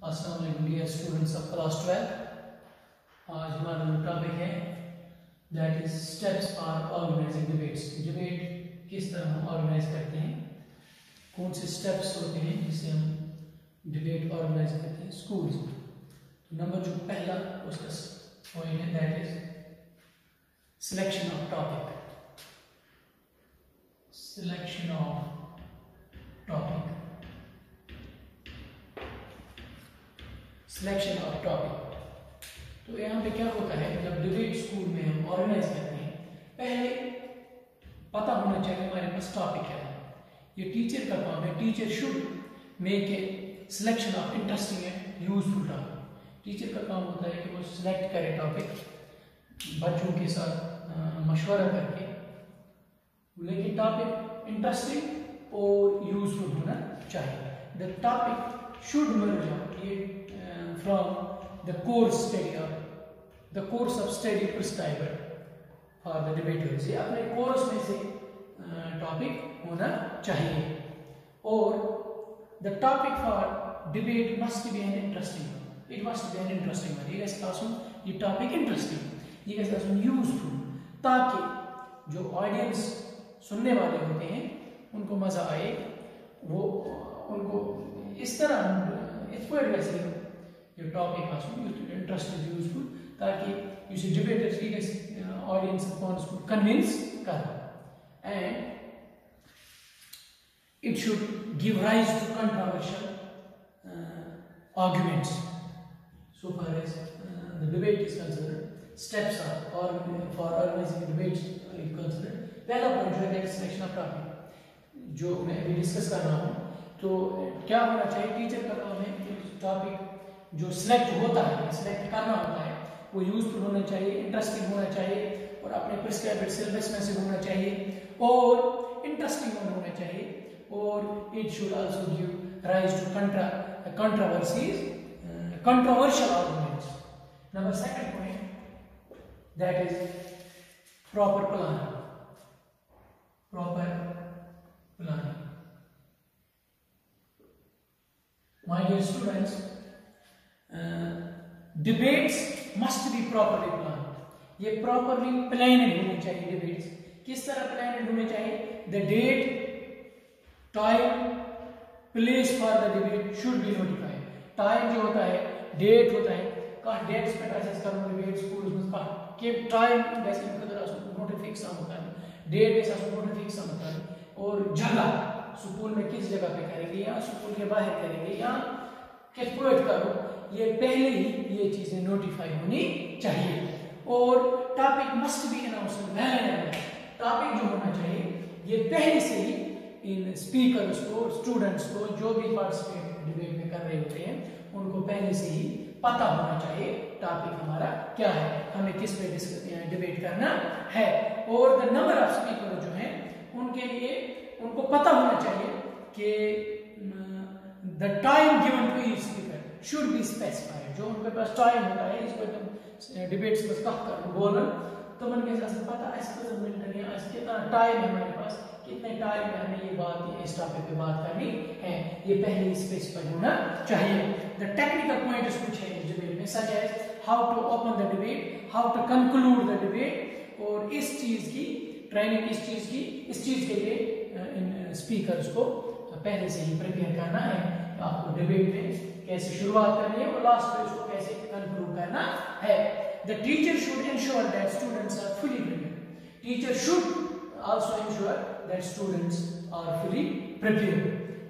अस्सलाम वालेकुम dear students of class 12। आज हमारा टॉपिक है that is steps for organising debates. Debate किस तरह हम ऑर्गेनाइज करते हैं, कौन से स्टेप्स होते हैं जिससे हम डिबेट ऑर्गेनाइज करते हैं स्कूल्स में। तो नंबर जो पहला उसका पॉइंट है that is selection of topic. Selection of topic, selection of topic. तो यहाँ पे क्या होता है, जब डिबेट स्कूल में हम ऑर्गेनाइज करते हैं, पहले पता होना चाहिए हमारे पास टॉपिक क्या है। ये टीचर का काम है। Teacher should make a selection of interesting and useful topic. Teacher का काम होता है कि वो सिलेक्ट करे टॉपिक बच्चों के साथ मशवरा करके, लेकिन टॉपिक इंटरेस्टिंग और यूजफुल होना चाहिए। The topic should merge out from the course of study prescribed for the debaters। ये अपने कोर्स में से टॉपिक होना चाहिए। और the topic for debate must be an interesting one। It must be an interesting one। ये कैसे आसुन ये टॉपिक इंटरेस्टिंग, ये कैसे आसुन यूजफुल, ताकि जो ऑडियंस सुनने वाले होते हैं उनको मजा आए, वो उनको इस तरह एक्सपर्ट वैसे your topic has to be interest is useful, ताकि you see debaters की audience को convince कर, and it should give rise to controversial arguments so far as the debate is concerned। Steps are for organizing debates is considered। पहला point जो है selection of topic, जो मैं अभी discuss कर रहा हूँ। तो क्या होना चाहिए, टीचर का काम है टॉपिक जो सिलेक्ट होता है, सिलेक्ट करना होता है, वो यूजफुल होना चाहिए, इंटरेस्टिंग होना चाहिए, और अपने प्रिस्क्राइब्ड सिलेबस में से होना चाहिए, और इंटरेस्टिंग होना चाहिए, और it should also give rise to controversies, controversial arguments. Number second point that is proper planning. Proper planning, my dear students, debates must be properly plan. ये प्रॉपरली प्लानिंग होनी चाहिए। डिबेट्स किस तरह प्लानिंग होने चाहिए, the date, time, place for the debate should be notified. Time जो होता है, डेट होता है, कहाँ डेट्स पे कैसे करूँ डिबेट स्कूल में, कहाँ के टाइम वैसे नोटिफिक्स होता है, डेट वैसा नोटिफिक्स होता है, और जगह स्कूल में किस जगह पे करेंगे, या स्कूल के बाहर करेंगे, या कैलकुलेट करो, ये पहले ही ये चीजें नोटिफाई होनी चाहिए। और topic must be announced well. Topic जो होना चाहिए ये पहले से ही इन स्पीकर्स को, स्टूडेंट्स को, जो भी पार्टिसिपेट डिबेट में कर रहे होते हैं, उनको पहले से ही पता होना चाहिए टॉपिक हमारा क्या है, हमें किस पे डिबेट करना है। और द नंबर ऑफ स्पीकर जो है उनके लिए उनको पता होना चाहिए कि the time given to each speaker should be specified। जो उनके पास टाइम होता है, इस पर तुम डिबेट्स में कह कर बोलना, तो मन के साथ पता है इसको मिनट है, कितना टाइम है हमारे पास, कितने टाइम में हमें ये बात, इस टॉपिक पे बात करनी है, ये पहले ही स्पेसिफाई होना चाहिए। द टेक्निकल पॉइंट्स कुछ है इस डिबेट में, such as how to open the debate, how to conclude the debate. और इस चीज की ट्रेनिंग, इस चीज के लिए स्पीकर्स को पहले से ही प्रिपेयर करना है, आपको डिबेट में कैसे शुरुआत करनी है और लास्ट में उसको कैसे कंक्लूड करना है। The teacher should ensure that students are fully prepared. Teacher should also ensure that students are fully prepared,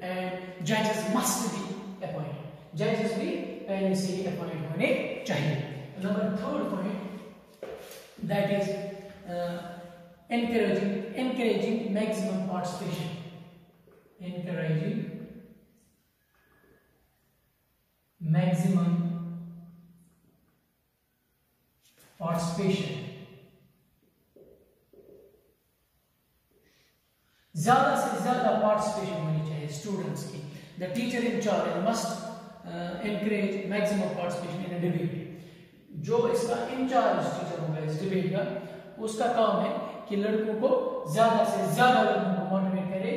and जजेस मस्ट बी अपॉइंटेड। जजेस भी पहले से ही अपॉइंट होने चाहिए। Number third point that is encouraging maximum participation। encouraging maximum participation। ज्यादा से ज्यादा पार्टिसिपेशन होनी चाहिए स्टूडेंट्स की। The teacher in charge must encourage maximum participation in a debate। जो इसका इंचार्ज टीचर होगा इस डिबेट का, उसका काम है कि लड़कों को ज्यादा से ज्यादा लोगों को मोटिवेट करे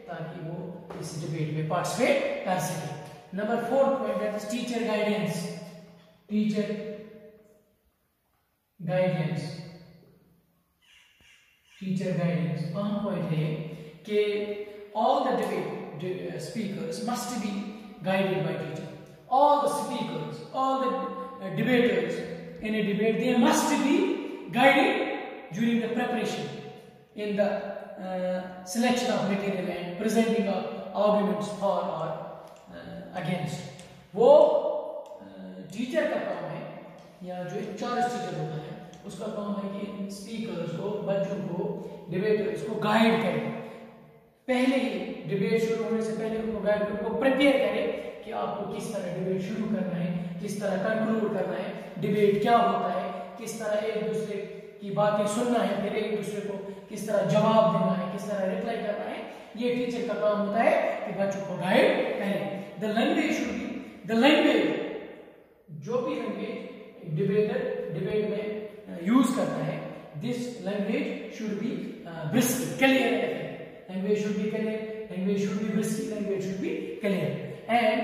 ताकि वो इस डिबेट में पार्टिसिपेट कर सके। Number 4 point that is teacher guidance. Teacher guidance, teacher guidance अहम पॉइंट है कि all the debate speakers must be guided by teacher. All the speakers, all the debaters in a debate, they must be guided during the preparation, in the selection of material and presenting of arguments for or against. वो teacher का काम है, या जो एक charge teacher होता है उसका काम है कि इन स्पीकर्स को, बच्चों को, डिबेटर्स को गाइड करें। पहले ही डिबेट शुरू होने से पहले उनको गाइड करें, उनको प्रिपेयर करें कि आपको किस तरह डिबेट शुरू करना है, किस तरह कंक्लूड करना है, डिबेट क्या होता है, किस तरह एक दूसरे की बातें सुनना है, फिर एक दूसरे को किस तरह जवाब देना है, किस तरह रिप्लाई करना है। ये टीचर का काम होता है कि बच्चों को गाइड करें। The language should be, the language, जो भी लैंग्वेज डिबेट में यूज करता है, this language should be brisk, clear. Language should be clear, language should be brisk, language should be clear, and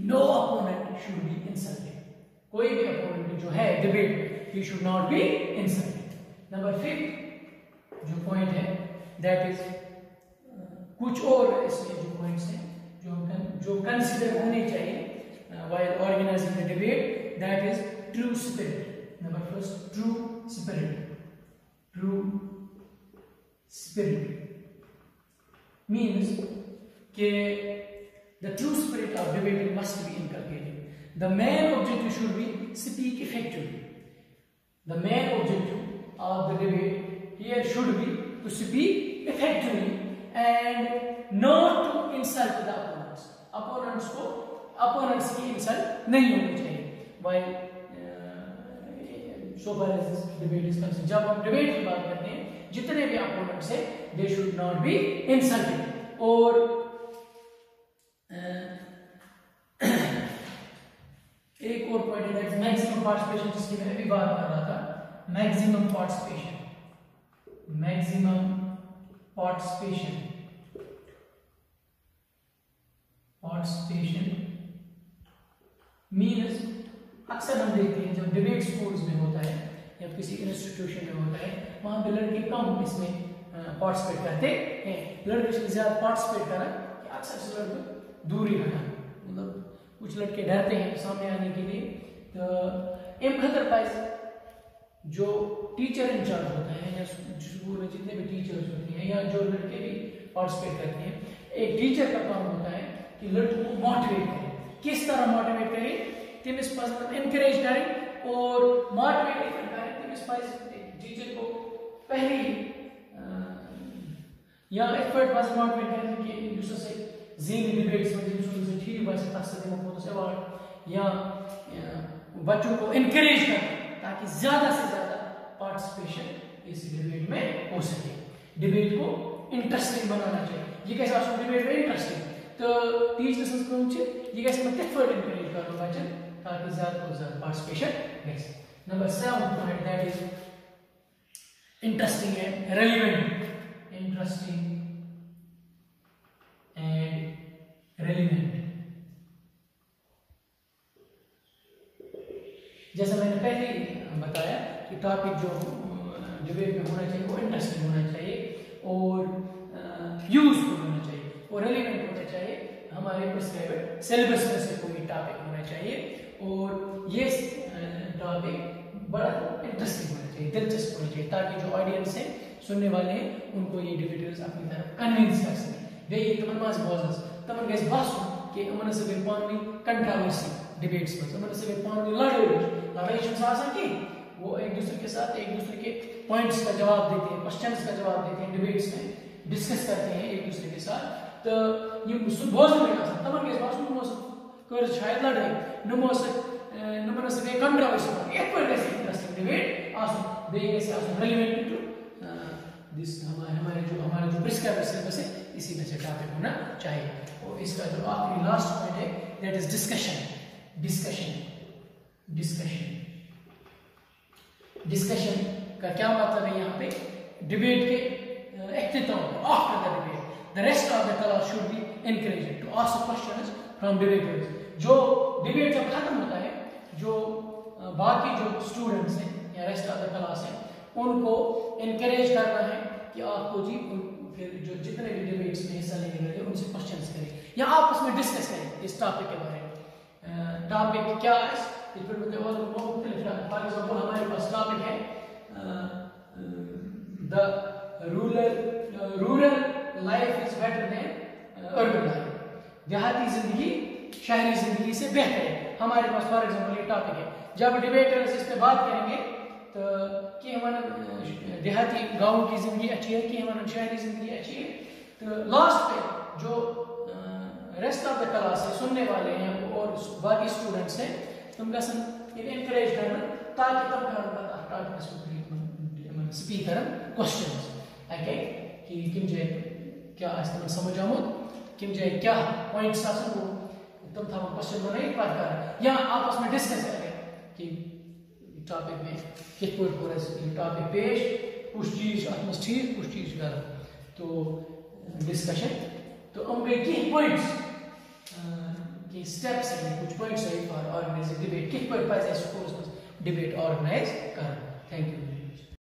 no opponent should be insulted. कोई भी opponent जो है debate में, he should not be insulted. Number 5 जो point है, that is कुछ और इसमें जो points हैं जो consider होने चाहिए while organizing the debate, that is true spirit. Number 1, true spirit. True spirit means कि the true spirit of debating must be inculcated. The main objective should be speak effectively. The main objective of the debate here should be to speak effectively and not to insult the opponents. Opponents की insult नहीं होनी चाहिए while so far as this debate is concerned. जब हम debate की बात करते हैं, जितने भी अपोनेंट्स है they should not be insulted. और एक और पॉइंट है मैक्सिमम पार्टिसिपेशन, जिसकी मैं भी बात कर रहा था। Maximum participation, maximum participation, participation means अक्सर हम देखते हैं जब डिबेट स्कूल्स में होता है या किसी इंस्टीट्यूशन में होता है, वहां पे लड़के कम इसमें पार्टिसिपेट करते हैं। लड़के से ज्यादा पार्टिसिपेट करना कि अक्सर से लड़के दूर ही रहना, मतलब कुछ लड़के डरते हैं सामने आने के लिए। तो एम खतर पाइज जो टीचर इंचार्ज होता है या स्कूल में जितने भी टीचर्स होते हैं या जो लड़के भी पार्टिसिपेट करते हैं, एक टीचर का काम होता है कि लड़कों को मोटिवेट करें। किस तरह मोटिवेट करें? तिमिस पसंद एनकरेज करें और मोटिवेट करें। टीचर को पहले या एक्सपर्ट पास मोटिवेट करें कि दूसरे से ज़ीन डिबेट्स में दूसरे से ठीक बस तस्वीर में फोटो से अवार्ड या बच्चों को एनकरेज करें ताकि ज्यादा से ज्यादा पार्टिसिपेशन इस डिबेट में हो सके। डिबेट को इंटरेस्टिंग बनाना चाहिए। ये कैसे आप डिबेट में इंटरेस्टिंग तो टीचर्स को ये कैसे मैं एफर्ट एनकरेज करूं बच्चों ताकि ज्यादा से ज्यादा पार्टिसिपेशन हो। Number 7 point, that is interesting and relevant. Interesting and relevant. जैसा मैंने पहले बताया कि टॉपिक जो डिबेट में होना चाहिए वो इंटरेस्टिंग होना चाहिए और यूजफुल होना चाहिए और रेलिवेंट होना चाहिए। हमारे प्रिस्क्राइब्ड सिलेबस में से कोई टॉपिक होना चाहिए और ये टॉपिक बड़ा इंटरेस्टिंग होना चाहिए, दिलचस्प होना चाहिए ताकि जो ऑडियंस है, सुनने वाले हैं, उनको ये डिबेटर्स अपनी तरफ कन्विंस कर सकें। वे ये तमन मास बोझस तमन गैस बासु कि उमन से पानी कंट्रोवर्सी डिबेट्स में उमन से पानी लड़ाई शासन की वो एक दूसरे के साथ एक दूसरे के पॉइंट्स का जवाब देते हैं, क्वेश्चंस का जवाब देते हैं, डिबेट्स में डिस्कस करते हैं एक दूसरे के साथ। तो ये सुन बोझ में तमन गैस बासु नुमो कर शायद लड़ाई नुमो से कंट्रोवर्सी एक पर कैसे इंटरेस्टिंग डिबेट आसो देंगे से आसो रेलेवेंट टू दिस हमारे जो प्रिस्क्राइब्ड सिलेबस है इसी में से टॉपिक होना चाहिए। और इसका जो आखिरी लास्ट पॉइंट है दैट इज डिस्कशन का क्या मतलब है यहाँ पे? डिबेट के इख्तिताम after the debate the rest of the class should be encouraged to ask questions from debaters. जो डिबेट जब खत्म होता है, जो बाकी जो स्टूडेंट्स हैं या रेस्ट ऑफ द क्लास हैं, उनको इनकरेज करना है कि आपको जी फिर जो जितने भी डिबेट्स में हिस्सा लेने वाले उनसे क्वेश्चंस करें या आपस में डिस्कस करें इस टॉपिक के बारे में। टॉपिक क्या है? फॉर एग्जाम्पल हमारे पास टॉपिक है the rural life is better than urban life. देहाती जिंदगी शहरी जिंदगी से बेहतर है। हमारे पास फॉर एग्जाम्पल ये टॉपिक है। जब डिबेटर्स इस पे बात करेंगे तो कि हमारा देहाती गांव की जिंदगी अच्छी है कि हमारा शहरी जिंदगी अच्छी है, तो लास्ट पे जो रेस्ट ऑफ द क्लास है सुनने वाले हैं और बाकी स्टूडेंट्स हैं, तुम गसन इनकरेज करना ताकि तब टॉपिक स्पीक करन क्वेश्चंस ओके कि किम जे क्या आस्तमन समझ आमुत किम जे क्या पॉइंट्स आसन वो तुम था क्वेश्चन बनाई बात कर या आपस में डिस्कस करें कि टॉपिक में किस पर पूरा टॉपिक पेश कुछ चीज आत्मस ठीक कुछ चीज गलत, तो डिस्कशन तो हम गए की पॉइंट्स की स्टेप्स हैं, कुछ पॉइंट्स है फॉर ऑर्गेनाइजिंग डिबेट किस पर पास है कोर्स डिबेट ऑर्गेनाइज कर। Thank you.